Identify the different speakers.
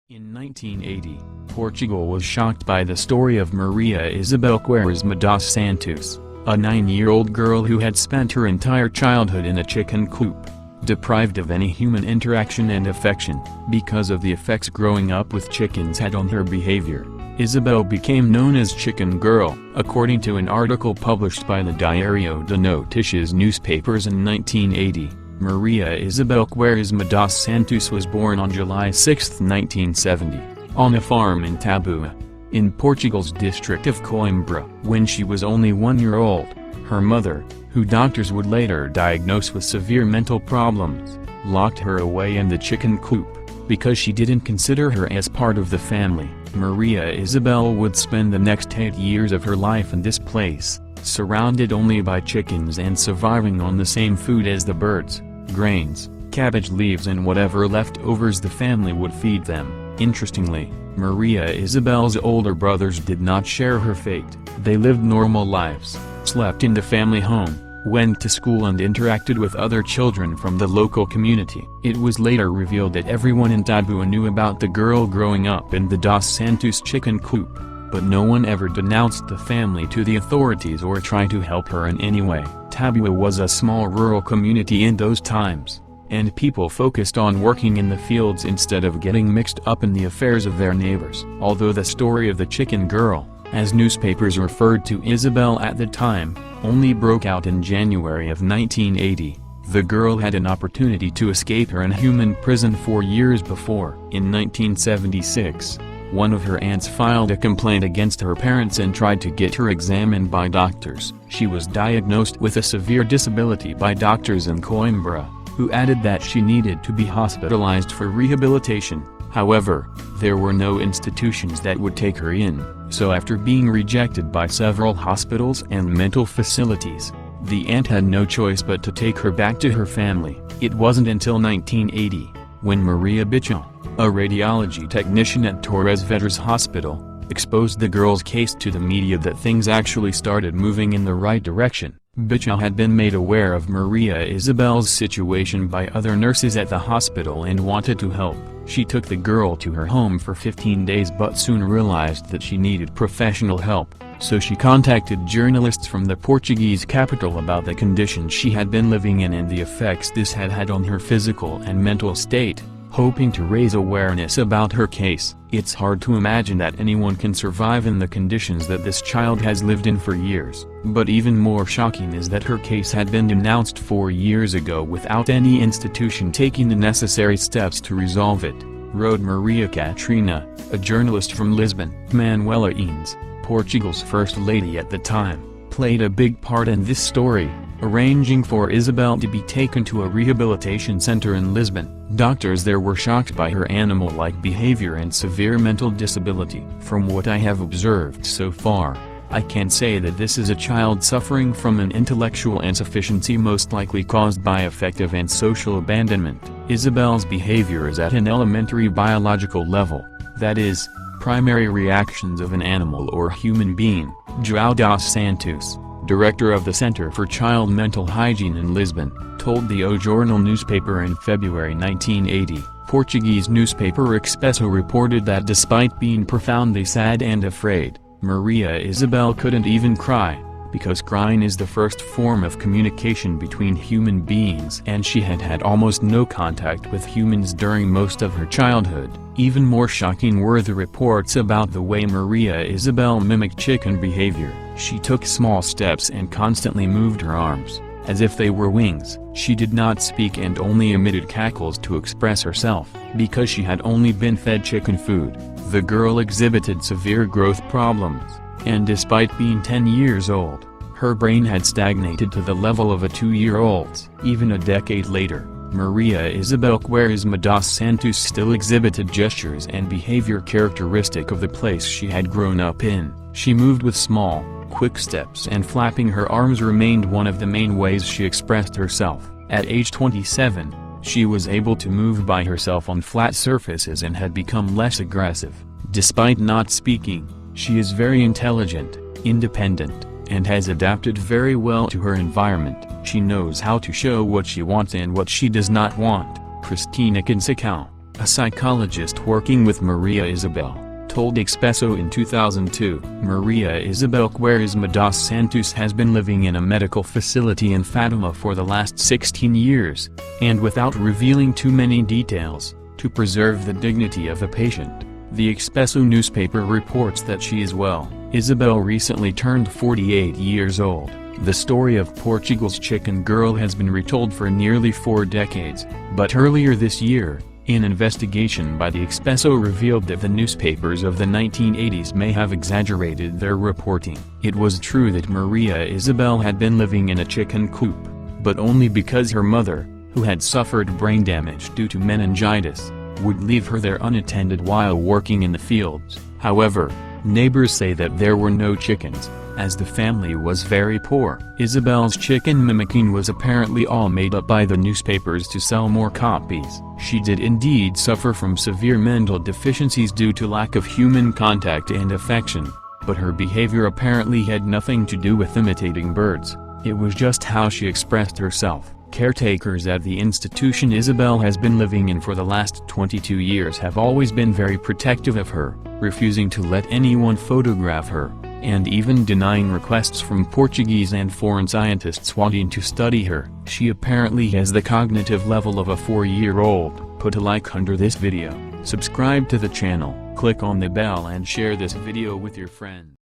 Speaker 1: In 1980, Portugal was shocked by the story of Maria Isabel Quaresma dos Santos, a 9-year-old girl who had spent her entire childhood in a chicken coop, deprived of any human interaction and affection, because of the effects growing up with chickens had on her behavior. Isabel became known as Chicken Girl, according to an article published by the Diário de Notícias newspapers in 1980. Maria Isabel Quaresma dos Santos was born on July 6, 1970, on a farm in Tabua, in Portugal's district of Coimbra. When she was only 1 year old, her mother, who doctors would later diagnose with severe mental problems, locked her away in the chicken coop, because she didn't consider her as part of the family. Maria Isabel would spend the next 8 years of her life in this place, surrounded only by chickens and surviving on the same food as the birds, grains, cabbage leaves and whatever leftovers the family would feed them. Interestingly, Maria Isabel's older brothers did not share her fate. They lived normal lives, slept in the family home, went to school and interacted with other children from the local community. It was later revealed that everyone in Tabua knew about the girl growing up in the Dos Santos chicken coop, but no one ever denounced the family to the authorities or tried to help her in any way. Tabua was a small rural community in those times, and people focused on working in the fields instead of getting mixed up in the affairs of their neighbors. Although the story of the chicken girl, as newspapers referred to Isabel at the time, only broke out in January of 1980, the girl had an opportunity to escape her inhuman prison 4 years before. In 1976, one of her aunts filed a complaint against her parents and tried to get her examined by doctors. She was diagnosed with a severe disability by doctors in Coimbra, who added that she needed to be hospitalized for rehabilitation. However, there were no institutions that would take her in, so after being rejected by several hospitals and mental facilities, the aunt had no choice but to take her back to her family. It wasn't until 1980, when Maria Bichon, a radiology technician at Torres Vedras Hospital, exposed the girl's case to the media, that things actually started moving in the right direction. Bichon had been made aware of Maria Isabel's situation by other nurses at the hospital and wanted to help. She took the girl to her home for 15 days but soon realized that she needed professional help, so she contacted journalists from the Portuguese capital about the conditions she had been living in and the effects this had had on her physical and mental state, hoping to raise awareness about her case. It's hard to imagine that anyone can survive in the conditions that this child has lived in for years. But even more shocking is that her case had been denounced 4 years ago without any institution taking the necessary steps to resolve it, wrote Maria Catarina, a journalist from Lisbon. Manuela Eanes, Portugal's first lady at the time, played a big part in this story, arranging for Isabel to be taken to a rehabilitation center in Lisbon. Doctors there were shocked by her animal-like behavior and severe mental disability. From what I have observed so far, I can say that this is a child suffering from an intellectual insufficiency most likely caused by affective and social abandonment. Isabel's behavior is at an elementary biological level, that is, primary reactions of an animal or human being. João dos Santos, director of the Center for Child Mental Hygiene in Lisbon, told the O Jornal newspaper in February 1980. Portuguese newspaper Expresso reported that despite being profoundly sad and afraid, Maria Isabel couldn't even cry, because crying is the first form of communication between human beings, and she had had almost no contact with humans during most of her childhood. Even more shocking were the reports about the way Maria Isabel mimicked chicken behavior. She took small steps and constantly moved her arms, as if they were wings. She did not speak and only emitted cackles to express herself. Because she had only been fed chicken food, the girl exhibited severe growth problems, and despite being 10 years old, her brain had stagnated to the level of a 2-year-old's. Even a decade later, Maria Isabel Quaresma dos Santos still exhibited gestures and behavior characteristic of the place she had grown up in. She moved with small, quick steps, and flapping her arms remained one of the main ways she expressed herself. At age 27, she was able to move by herself on flat surfaces and had become less aggressive. Despite not speaking, she is very intelligent, independent, and has adapted very well to her environment. She knows how to show what she wants and what she does not want. Cristina Conceição, a psychologist working with Maria Isabel, told Expresso in 2002. Maria Isabel Quaresma dos Santos has been living in a medical facility in Fatima for the last 16 years, and without revealing too many details, to preserve the dignity of a patient, the Expresso newspaper reports that she is well. Isabel recently turned 48 years old. The story of Portugal's chicken girl has been retold for nearly 4 decades, but earlier this year, an investigation by the Expresso revealed that the newspapers of the 1980s may have exaggerated their reporting. It was true that Maria Isabel had been living in a chicken coop, but only because her mother, who had suffered brain damage due to meningitis, would leave her there unattended while working in the fields. However, neighbors say that there were no chickens, as the family was very poor. Isabel's chicken mimicking was apparently all made up by the newspapers to sell more copies. She did indeed suffer from severe mental deficiencies due to lack of human contact and affection, but her behavior apparently had nothing to do with imitating birds. It was just how she expressed herself. Caretakers at the institution Isabel has been living in for the last 22 years have always been very protective of her, refusing to let anyone photograph her, and even denying requests from Portuguese and foreign scientists wanting to study her. She apparently has the cognitive level of a 4-year-old. Put a like under this video, subscribe to the channel, click on the bell and share this video with your friends.